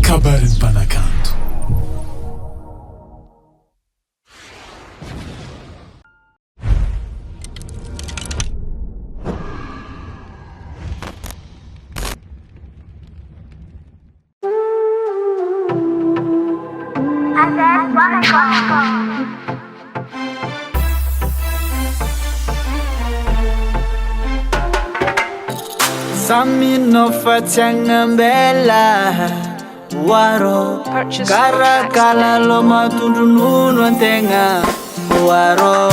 KABARON'NY MPANAKANTO. Samino fatsiagnambela waro kara Kalalao matondronono antegna waro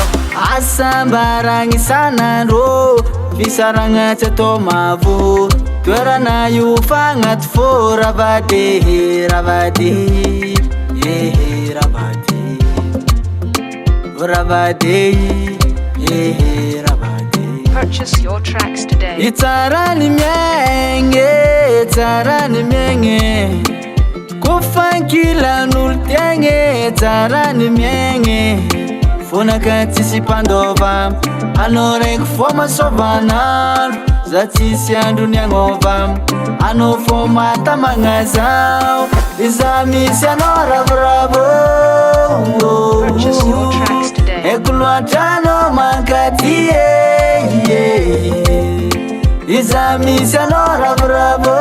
asambaragny isanandro fisaragna tsy atao mavo toerana io fagnaty fô ravade ravade ravade Purchase your tracks today. Itsarany miaigny, tsarany miaigny kofankilan'olo tiagny, tsarany miaigny fonaka tsisy mpandôva anao raiky fô masôvanandro za tsisy andro niagnôva anao fô matamagna zao iza misy anao ravoravo. Purchase your tracks today. Eko loatra anao mankaty iza misy anao ravoravo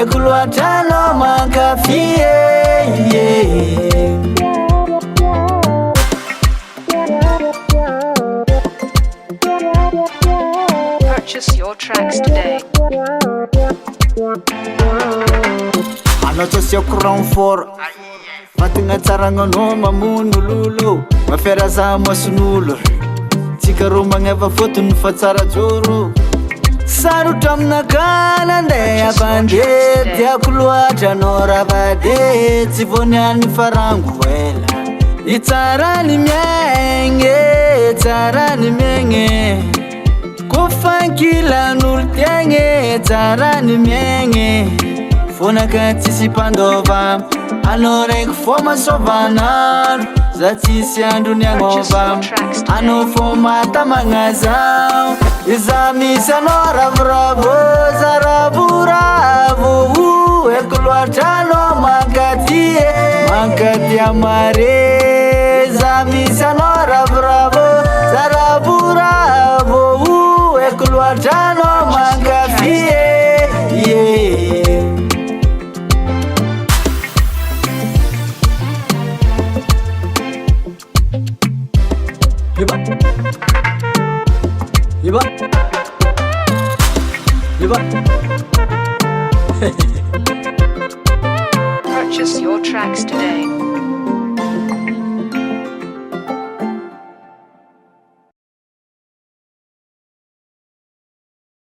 eko loatra anao mankafy Purchase your tracks today. anao tsasiako renfort matigna tsaragnanao mamono lolo mafiaraza mason'olo tsika ro magneva fotony fa tsara joro sarotra aminaka nandeha bandeha tiako loatra anao ravade tsy voniany farango ela itsarany miaigny tsarany miaigny kofankilan'olo tiagny tsarany miaigny fonaka tsisy mpandôva anao raiky fô masôvanandro za tsisy andro niagnôva anao fô matamagna zao iza misy anao ravoravo za ravoravo eko loatra anao mankaty mankaty amare za misy anao ravoravo za ravoravo eko loatra anao mankafy Purchase your tracks today.